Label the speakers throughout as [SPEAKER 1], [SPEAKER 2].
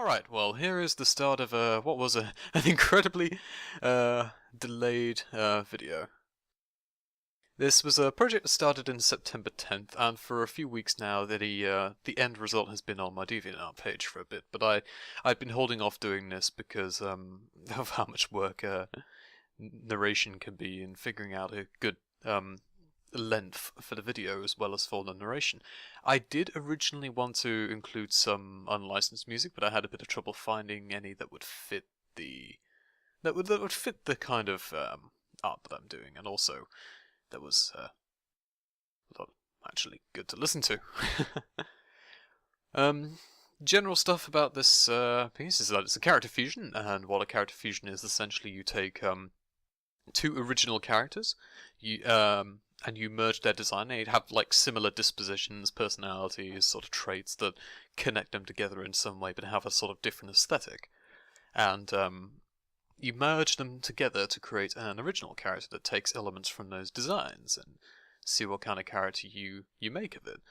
[SPEAKER 1] Alright, well, here is the start of what was an incredibly delayed video. This was a project that started in September 10th, and for a few weeks now the end result has been on my DeviantArt page for a bit, but I'd been holding off doing this because of how much work narration can be in figuring out a good length for the video as well as for the narration. I did originally want to include some unlicensed music, but I had a bit of trouble finding any that would fit the kind of art that I'm doing, and also that was not actually good to listen to. General stuff about this piece is that it's a character fusion, and what a character fusion is, essentially you take two original characters, and you merge their design. They have like similar dispositions, personalities, sort of traits that connect them together in some way, but have a sort of different aesthetic. And you merge them together to create an original character that takes elements from those designs, and see what kind of character you make of it.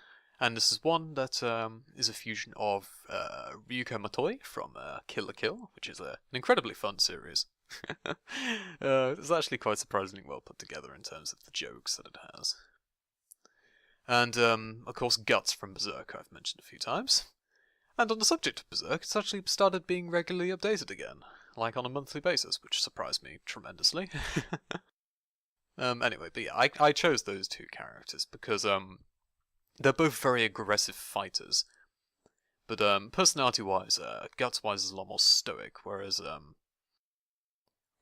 [SPEAKER 1] And this is one that is a fusion of Ryuko from Kill la Kill, which is an incredibly fun series. It's actually quite surprisingly well put together in terms of the jokes that it has. And, of course, Guts from Berserk I've mentioned a few times. And on the subject of Berserk, it's actually started being regularly updated again, like on a monthly basis, which surprised me tremendously. Anyway, but yeah, I chose those two characters because, they're both very aggressive fighters. But, personality-wise, Guts-wise is a lot more stoic, whereas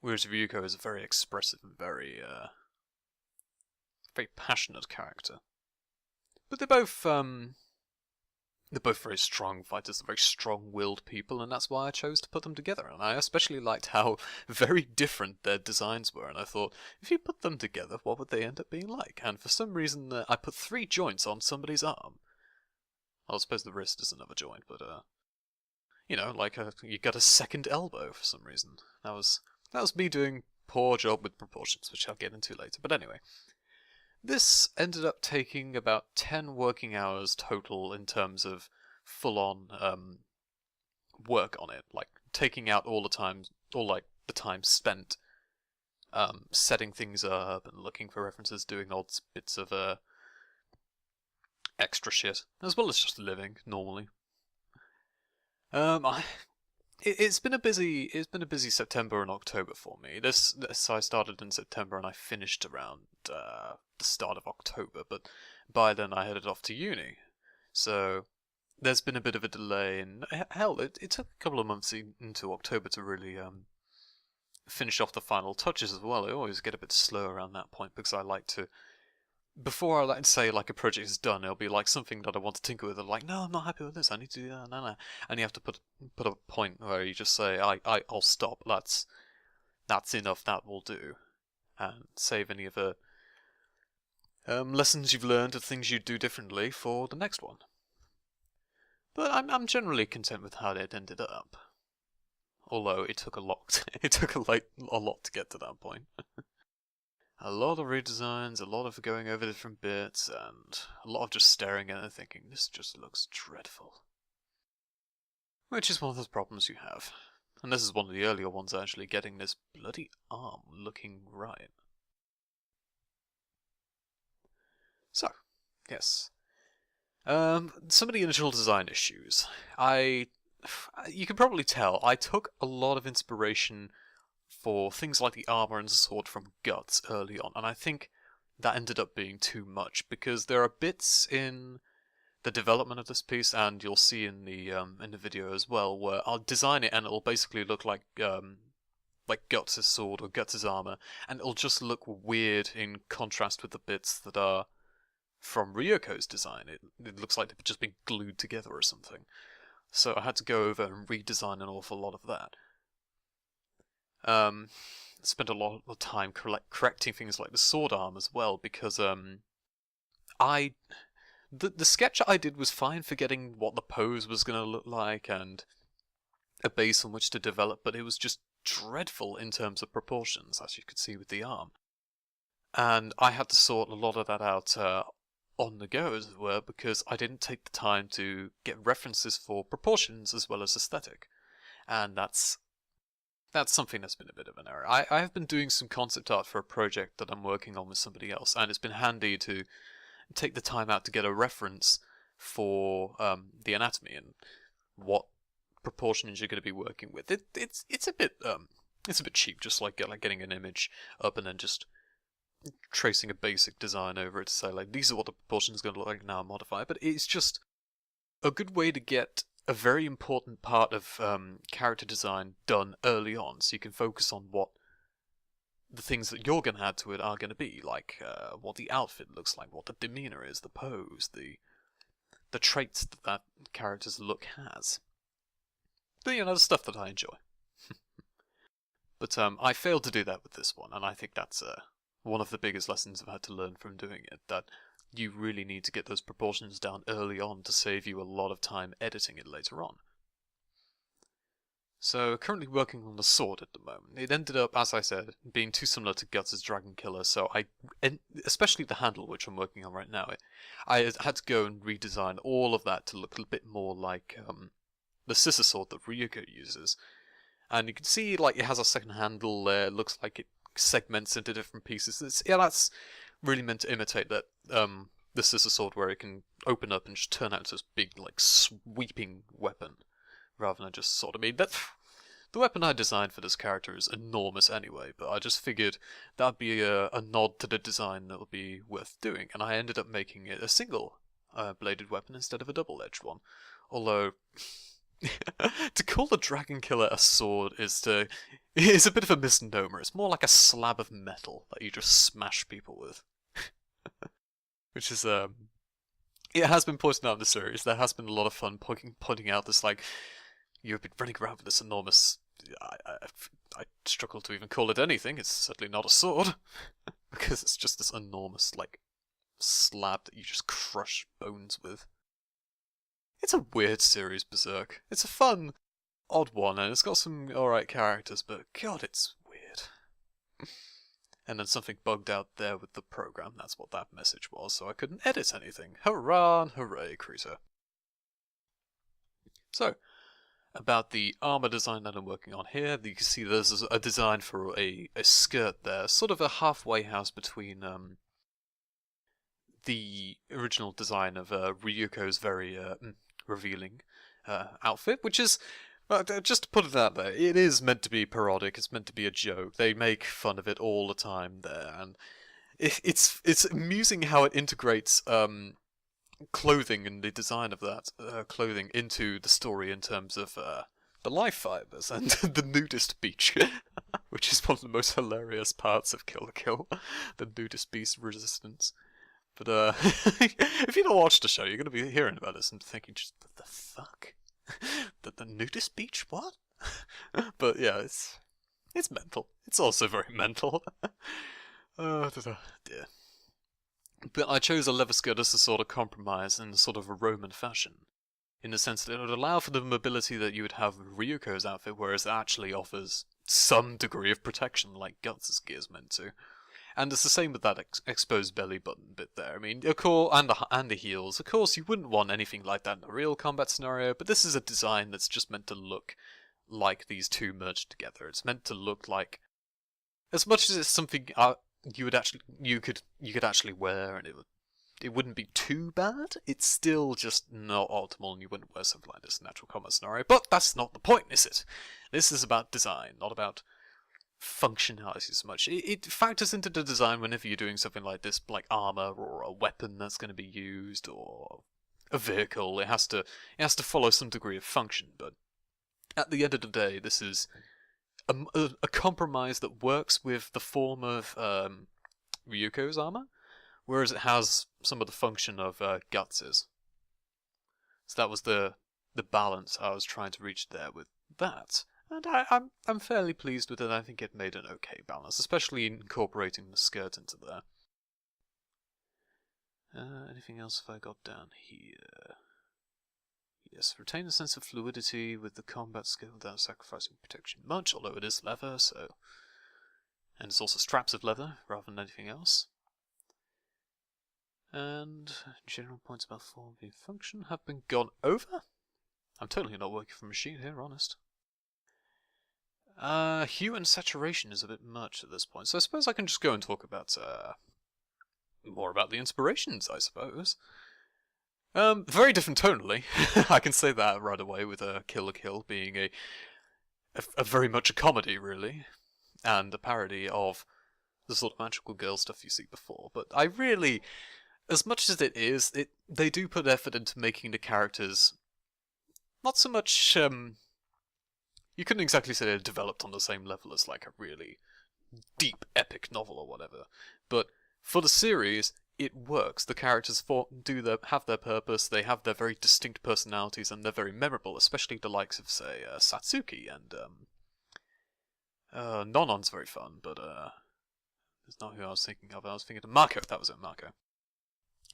[SPEAKER 1] Ryuko is a very expressive and very passionate character. But they're both very strong fighters, they're very strong-willed people, and that's why I chose to put them together. And I especially liked how very different their designs were, and I thought, if you put them together, what would they end up being like? And for some reason, I put 3 joints on somebody's arm. Well, I suppose the wrist is another joint, but, you know, like you got a second elbow for some reason. That was me doing poor job with proportions, which I'll get into later. But anyway, this ended up taking about 10 working hours total in terms of full-on work on it, like taking out all the time spent setting things up and looking for references, doing odd bits of extra shit, as well as just living normally. It's been a busy September and October for me. This I started in September and I finished around the start of October, but by then I headed off to uni. So there's been a bit of a delay, and hell, it took a couple of months into October to really finish off the final touches as well. I always get a bit slow around that point because I like to, before I like to say like a project is done, it'll be like something that I want to tinker with. I'm like, no, I'm not happy with this. I need to do that. No. And you have to put a point where you just say, I'll stop. That's enough. That will do, and save any of the lessons you've learned of things you'd do differently for the next one. But I'm generally content with how it ended up. Although it took a lot. It took a lot to get to that point. A lot of redesigns, a lot of going over different bits, and a lot of just staring at it and thinking, this just looks dreadful. Which is one of those problems you have. And this is one of the earlier ones, actually, getting this bloody arm looking right. So, yes. Some of the initial design issues. You can probably tell, I took a lot of inspiration for things like the armor and sword from Guts early on, and I think that ended up being too much, because there are bits in the development of this piece, and you'll see in the video as well, where I'll design it and it'll basically look like Guts' sword or Guts' armor, and it'll just look weird in contrast with the bits that are from Ryuko's design. It looks like they've just been glued together or something. So I had to go over and redesign an awful lot of that. Spent a lot of time correcting things like the sword arm as well, because the sketch I did was fine for getting what the pose was going to look like and a base on which to develop, but it was just dreadful in terms of proportions, as you could see with the arm. And I had to sort a lot of that out on the go, as it were, because I didn't take the time to get references for proportions as well as aesthetic. and that's something that's been a bit of an error. I have been doing some concept art for a project that I'm working on with somebody else, and it's been handy to take the time out to get a reference for the anatomy and what proportions you're going to be working with. It's a bit cheap, just like getting an image up and then just tracing a basic design over it to say like these are what the proportions are going to look like now, modify. But it's just a good way to get a very important part of character design done early on, so you can focus on what the things that you're going to add to it are going to be, like what the outfit looks like, what the demeanor is, the pose, the traits that character's look has. But, the stuff that I enjoy. But I failed to do that with this one, and I think that's one of the biggest lessons I've had to learn from doing it, that you really need to get those proportions down early on to save you a lot of time editing it later on. So, currently working on the sword at the moment. It ended up, as I said, being too similar to Guts' Dragon Killer, so especially the handle, which I'm working on right now, I had to go and redesign all of that to look a bit more like the scissor sword that Ryuko uses. And you can see, like, it has a second handle there, it looks like it segments into different pieces. That's really meant to imitate that, the scissor sword where it can open up and just turn out into this big, like, sweeping weapon. Rather than just sword. I mean, the weapon I designed for this character is enormous anyway, but I just figured that'd be a nod to the design that would be worth doing, and I ended up making it a single bladed weapon instead of a double-edged one. Although, to call the Dragon Killer a sword is a bit of a misnomer. It's more like a slab of metal that you just smash people with. Which is, it has been pointed out in the series. There has been a lot of fun pointing out this, like, you've been running around with this enormous... I struggle to even call it anything. It's certainly not a sword. Because it's just this enormous, like, slab that you just crush bones with. It's a weird series, Berserk. It's a fun, odd one, and it's got some alright characters, but god, it's weird. And then something bugged out there with the program. That's what that message was, so I couldn't edit anything. Hurrah and hooray, Creaser. So, about the armor design that I'm working on here, you can see there's a design for a skirt there, sort of a halfway house between the original design of Ryuko's very revealing outfit, which is, just to put it out there, it is meant to be parodic, it's meant to be a joke. They make fun of it all the time there, and it's amusing how it integrates clothing and the design of that clothing into the story in terms of the life fibers and the nudist beach, which is one of the most hilarious parts of Kill la Kill, the nudist beast resistance. But if you don't watch the show, you're going to be hearing about this and thinking, just what the fuck? the nudist beach? What? But yeah, it's mental. It's also very mental. Dear. But I chose a leather skirt as a sort of compromise in sort of a Roman fashion, in the sense that it would allow for the mobility that you would have with Ryuko's outfit, whereas it actually offers some degree of protection, like Guts' gear is meant to. And it's the same with that exposed belly button bit there. I mean, of course, and the heels. Of course, you wouldn't want anything like that in a real combat scenario, but this is a design that's just meant to look like these two merged together. It's meant to look like, as much as it's something you could actually wear, and it wouldn't be too bad. It's still just not optimal, and you wouldn't wear something like this in a natural combat scenario. But that's not the point, is it? This is about design, not about functionality so much. It factors into the design whenever you're doing something like this, like armor or a weapon that's going to be used, or a vehicle. It has to follow some degree of function. But at the end of the day, this is a compromise that works with the form of Ryuko's armor, whereas it has some of the function of Guts'. So that was the balance I was trying to reach there with that. And I'm fairly pleased with it. I think it made an okay balance, especially incorporating the skirt into there. Anything else have I got down here? Yes, retain a sense of fluidity with the combat skill without sacrificing protection much, although it is leather, so... And it's also straps of leather, rather than anything else. And general points about form and function have been gone over? I'm totally not working from a machine here, honest. Hue and saturation is a bit much at this point, so I suppose I can just go and talk about, more about the inspirations, I suppose. Very different tonally. I can say that right away with Kill la Kill being a very much a comedy, really, and a parody of the sort of magical girl stuff you see before. But I really, as much as it is, they do put effort into making the characters not so much. You couldn't exactly say they're developed on the same level as like a really deep epic novel or whatever, but for the series, it works. The characters have their purpose, they have their very distinct personalities, and they're very memorable, especially the likes of, say, Satsuki and, Nonon's very fun, but, that's not who I was thinking of. I was thinking of Mako, that was it, Mako.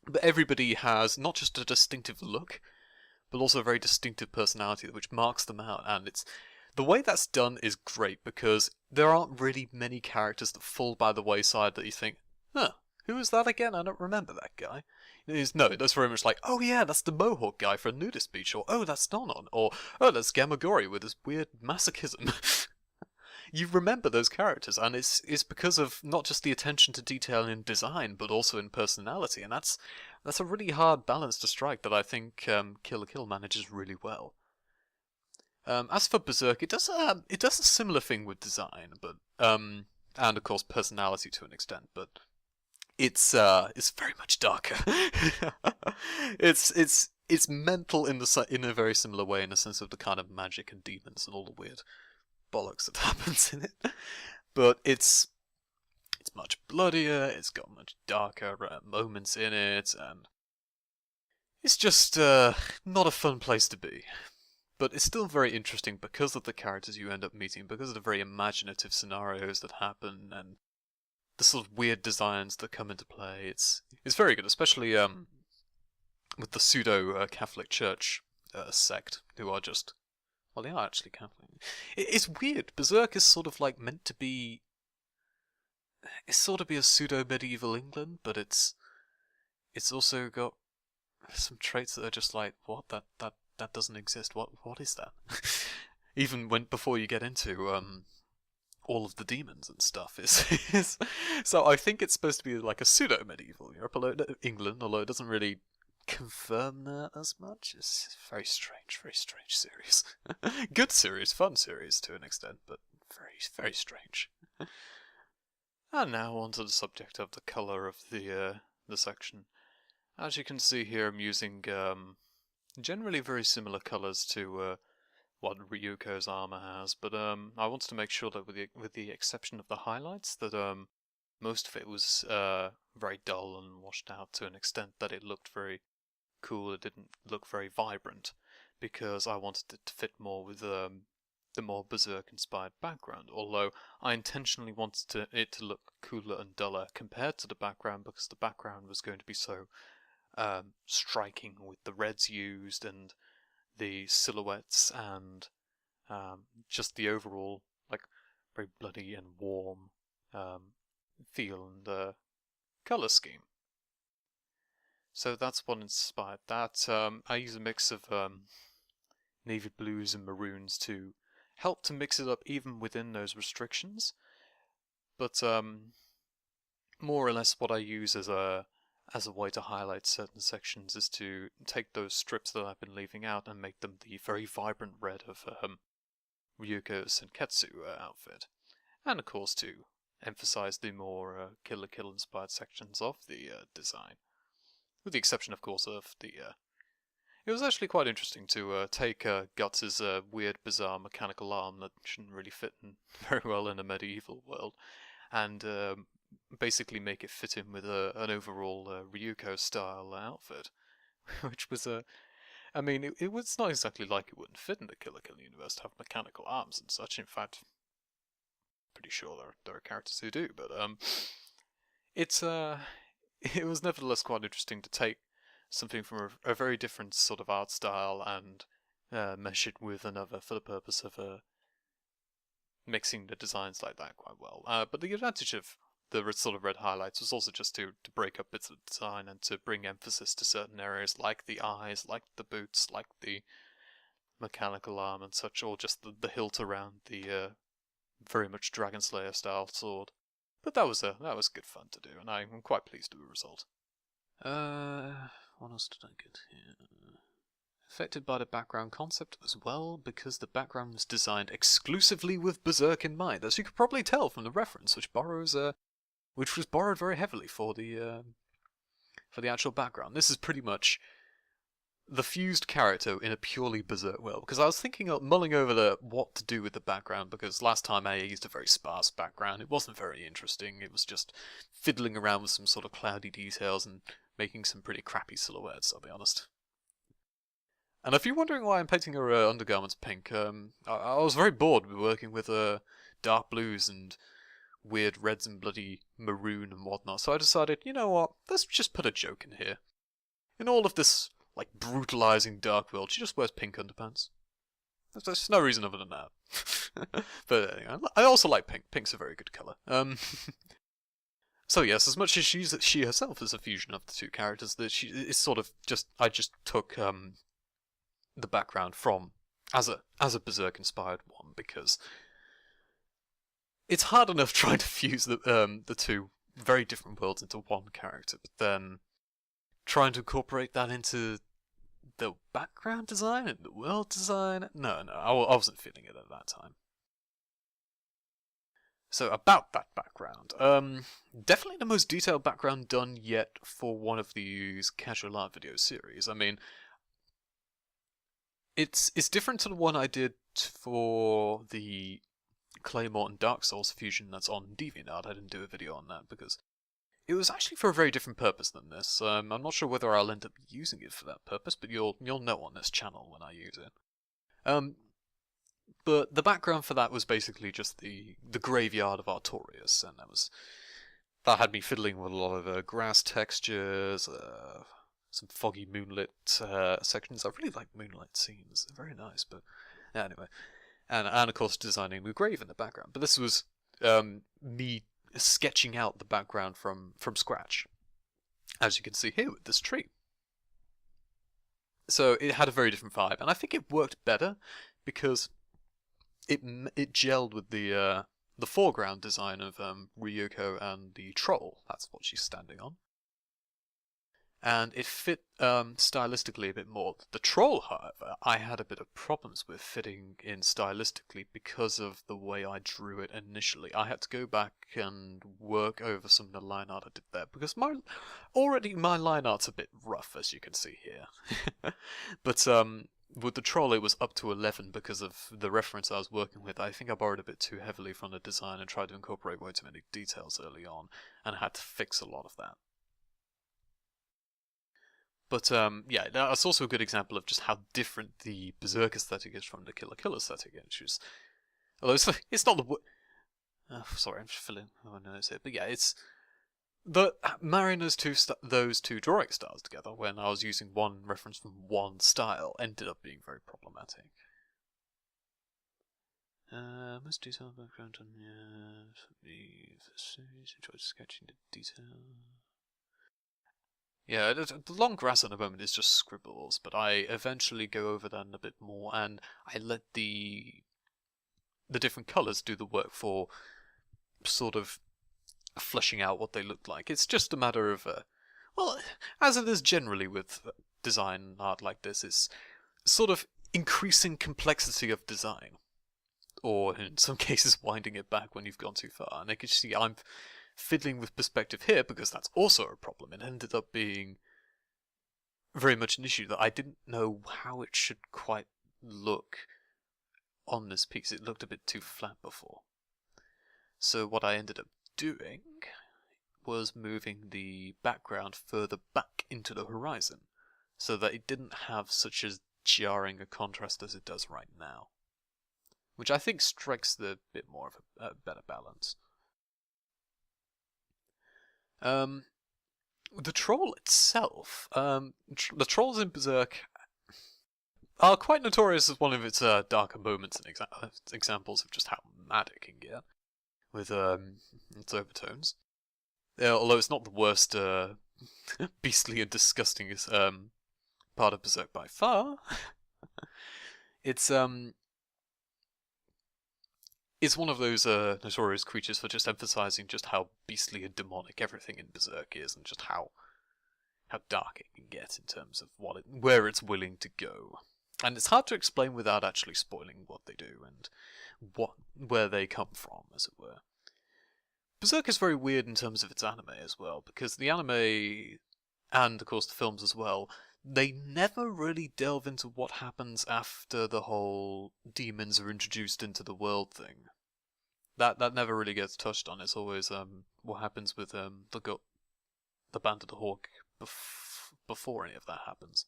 [SPEAKER 1] But everybody has not just a distinctive look, but also a very distinctive personality which marks them out, and the way that's done is great, because there aren't really many characters that fall by the wayside that you think, huh, who is that again? I don't remember that guy. No, that's very much like, oh yeah, that's the Mohawk guy for a nudist beach, or oh, that's Nonon, or oh, that's Gamagori with his weird masochism. You remember those characters, and it's because of not just the attention to detail in design, but also in personality, and that's a really hard balance to strike that I think Kill la Kill manages really well. As for Berserk, it does a similar thing with design, but and of course personality to an extent, but it's very much darker. it's mental in a very similar way, in the sense of the kind of magic and demons and all the weird bollocks that happens in it. But it's much bloodier. It's got much darker moments in it, and it's just not a fun place to be. But it's still very interesting because of the characters you end up meeting, because of the very imaginative scenarios that happen, and the sort of weird designs that come into play. It's very good, especially with the pseudo Catholic Church sect, who are just, well, they are actually Catholic. It's weird. Berserk is sort of like meant to be, it's sort of be a pseudo medieval England, but it's also got some traits that are just like, what, that doesn't exist. What is that? Even before you get into all of the demons and stuff is so I think it's supposed to be like a pseudo medieval Europe, England, although it doesn't really confirm that as much. It's very strange series. Good series, fun series to an extent, but very strange. And now on to the subject of the colour of the section. As you can see here, I'm using generally very similar colours to what Ryuko's armor has, but I wanted to make sure that with the exception of the highlights, that most of it was very dull and washed out to an extent that it looked very cool. It didn't look very vibrant, because I wanted it to fit more with the more Berserk-inspired background, although I intentionally wanted it to look cooler and duller compared to the background, because the background was going to be so striking with the reds used and the silhouettes and just the overall like very bloody and warm feel and colour scheme. So that's what inspired that. I use a mix of navy blues and maroons to help to mix it up even within those restrictions, but more or less what I use as a way to highlight certain sections is to take those strips that I've been leaving out and make them the very vibrant red of Ryuko's Senketsu outfit, and of course to emphasize the more Kill la Kill inspired sections of the design, with the exception of course of the it was actually quite interesting to take Guts' weird bizarre mechanical arm that shouldn't really fit in very well in a medieval world, and basically make it fit in with an overall Ryuko style outfit, which was I mean, it was not exactly like it wouldn't fit in the Kill la Kill universe to have mechanical arms and such. In fact, pretty sure there are characters who do, but it's it was nevertheless quite interesting to take something from a very different sort of art style and mesh it with another for the purpose of mixing the designs like that quite well. But the advantage of the sort of red highlights was also just to break up bits of design and to bring emphasis to certain areas, like the eyes, like the boots, like the mechanical arm and such, or just the hilt around the very much Dragon Slayer style sword. But that was good fun to do, and I'm quite pleased with the result. What else did I get here? Affected by the background concept as well, because the background was designed exclusively with Berserk in mind, as you could probably tell from the reference, which was borrowed very heavily for the actual background. This is pretty much the fused character in a purely Berserk world, because I was thinking of mulling over what to do with the background, because last time I used a very sparse background. It wasn't very interesting. It was just fiddling around with some sort of cloudy details and making some pretty crappy silhouettes, I'll be honest. And if you're wondering why I'm painting her undergarments pink, I was very bored working with dark blues and weird reds and bloody maroon and whatnot, so I decided, you know what, let's just put a joke in here. In all of this, like, brutalizing dark world, she just wears pink underpants. There's no reason other than that. But anyway, I also like pink. Pink's a very good colour. So yes, as much as she herself is a fusion of the two characters, that it's sort of just, I just took the background from as a Berserk inspired one, because it's hard enough trying to fuse the two very different worlds into one character, but then trying to incorporate that into the background design and the world design, no, I wasn't feeling it at that time. So about that background, definitely the most detailed background done yet for one of these casual art video series. I mean, it's different to the one I did for the Claymore and Dark Souls fusion that's on DeviantArt. I didn't do a video on that because it was actually for a very different purpose than this. I'm not sure whether I'll end up using it for that purpose, but you'll know on this channel when I use it. But the background for that was basically just the graveyard of Artorias, and that had me fiddling with a lot of grass textures, some foggy moonlit sections. I really like moonlight scenes; they're very nice. But anyway, and of course designing the grave in the background. But this was me sketching out the background from scratch, as you can see here with this tree. So it had a very different vibe, and I think it worked better because it gelled with the foreground design of Ryuko and the troll. That's what she's standing on. And it fit stylistically a bit more. The troll, however, I had a bit of problems with fitting in stylistically because of the way I drew it initially. I had to go back and work over some of the line art I did there, because my line art's a bit rough, as you can see here. But with the troll, it was up to 11 because of the reference I was working with. I think I borrowed a bit too heavily from the design and tried to incorporate way too many details early on, and I had to fix a lot of that. But yeah, that's also a good example of just how different the Berserk aesthetic is from the Kill Kill aesthetic. Although it's not the sorry, I'm just filling my nose here. But yeah, it's marrying those two drawing styles together when I was using one reference from one style ended up being very problematic. Most detailed background on the series. Enjoyed sketching the detail. Yeah, the long grass at the moment is just scribbles, but I eventually go over that a bit more, and I let the different colours do the work for sort of fleshing out what they look like. It's just a matter of, well, as it is generally with design art like this, it's sort of increasing complexity of design, or in some cases winding it back when you've gone too far. And I can see I'm fiddling with perspective here because that's also a problem. It ended up being very much an issue that I didn't know how it should quite look on this piece. It looked a bit too flat before. So what I ended up doing was moving the background further back into the horizon so that it didn't have such as jarring a contrast as it does right now, which I think strikes the bit more of a better balance. The troll itself, the trolls in Berserk are quite notorious as one of its darker moments and examples of just how mad it can get with its overtones. Although it's not the worst beastly and disgusting part of Berserk by far. It's is one of those notorious creatures for just emphasizing just how beastly and demonic everything in Berserk is, and just how dark it can get in terms of where it's willing to go. And it's hard to explain without actually spoiling what they do and where they come from, as it were. Berserk is very weird in terms of its anime as well, because the anime, and of course the films as well, they never really delve into what happens after the whole demons are introduced into the world thing. That never really gets touched on. It's always what happens with the Band of the Hawk before any of that happens.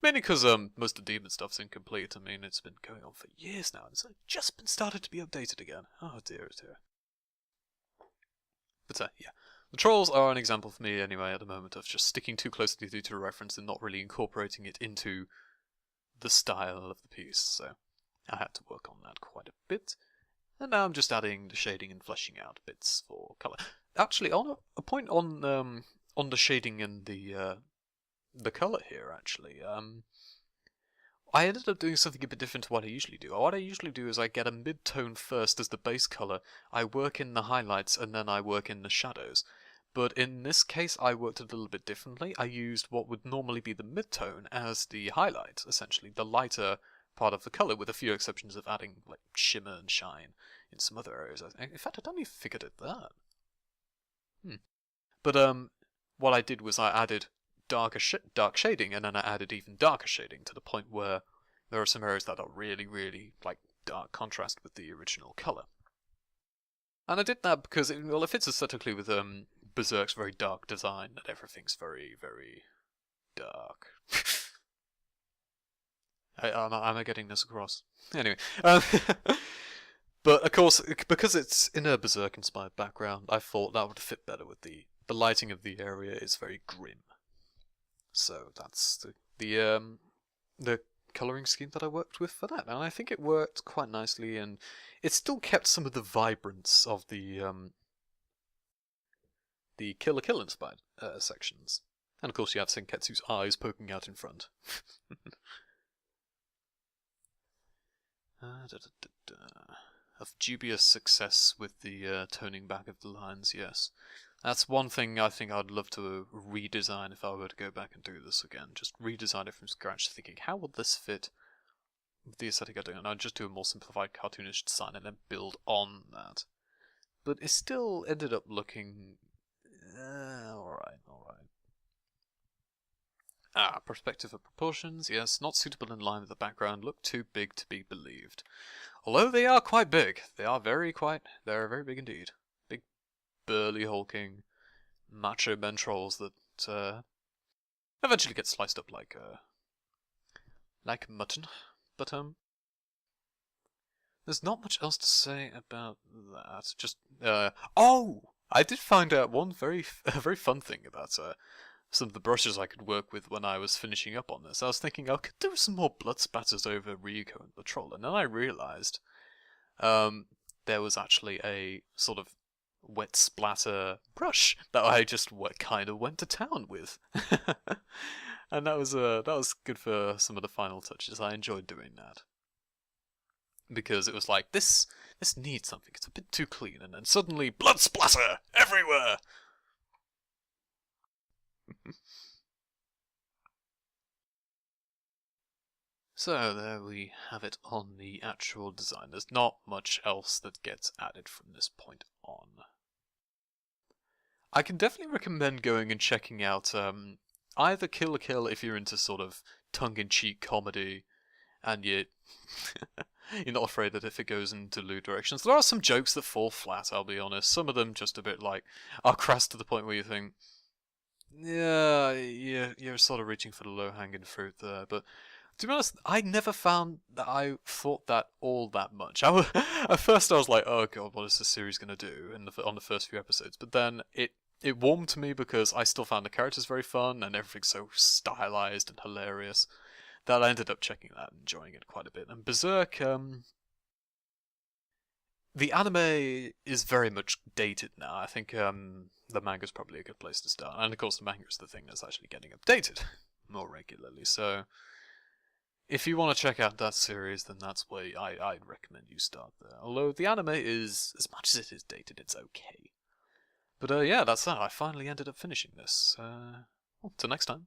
[SPEAKER 1] Mainly because most of the demon stuff's incomplete. I mean, it's been going on for years now, and it's just been started to be updated again. Oh dear, oh dear. But yeah, the trolls are an example for me anyway at the moment of just sticking too closely to a reference and not really incorporating it into the style of the piece. So I had to work on that quite a bit, and now I'm just adding the shading and fleshing out bits for color. Actually, on a point on the shading and the color here, actually, I ended up doing something a bit different to what I usually do. What I usually do is I get a mid-tone first as the base color, I work in the highlights, and then I work in the shadows. But in this case, I worked a little bit differently. I used what would normally be the mid-tone as the highlight, essentially, the lighter part of the color, with a few exceptions of adding like shimmer and shine in some other areas. In fact, I don't even think I did that. But what I did was I added dark shading, and then I added even darker shading to the point where there are some areas that are really, really like dark contrast with the original color. And I did that because it fits aesthetically with Berserk's very dark design, that everything's very, very dark. Am I getting this across? Anyway, but of course, because it's in a Berserk-inspired background, I thought that would fit better with the lighting of the area is very grim. So that's the colouring scheme that I worked with for that, and I think it worked quite nicely, and it still kept some of the vibrance of the Kill la Kill inspired sections. And of course you have Senketsu's eyes poking out in front. Of dubious success with the toning back of the lines, yes. That's one thing I think I'd love to redesign if I were to go back and do this again. Just redesign it from scratch, thinking, how would this fit with the aesthetic I do? And I'd just do a more simplified cartoonish design and then build on that. But it still ended up looking alright. Perspective of proportions, yes, not suitable in line with the background, look too big to be believed. Although they are quite big. They're very big indeed. Big, burly, hulking, macho men trolls that eventually get sliced up like mutton. But there's not much else to say about that. Just I did find out one very fun thing about some of the brushes I could work with when I was finishing up on this. I was thinking I could do some more blood spatters over Ryuko and the troll, and then I realised there was actually a sort of wet splatter brush that I just kind of went to town with. And that was good for some of the final touches. I enjoyed doing that. Because it was like, this needs something, it's a bit too clean, and then suddenly, blood splatter everywhere! So there we have it on the actual design. There's not much else that gets added from this point on. I can definitely recommend going and checking out either Kill la Kill if you're into sort of tongue-in-cheek comedy, and you're not afraid that if it goes into lewd directions. There are some jokes that fall flat, I'll be honest. Some of them just a bit like are crass to the point where you think, yeah, you're sort of reaching for the low-hanging fruit there. But to be honest, I never found that I thought that all that much. At first I was like, oh god, what is this series going to do on the first few episodes? But then it warmed to me because I still found the characters very fun and everything's so stylized and hilarious that I ended up checking that and enjoying it quite a bit. And Berserk, the anime is very much dated now. I think the manga's probably a good place to start. And of course the manga is the thing that's actually getting updated more regularly. So if you want to check out that series, then that's where I'd recommend you start there. Although the anime is, as much as it is dated, it's okay. But yeah, that's that. I finally ended up finishing this. Well, till next time.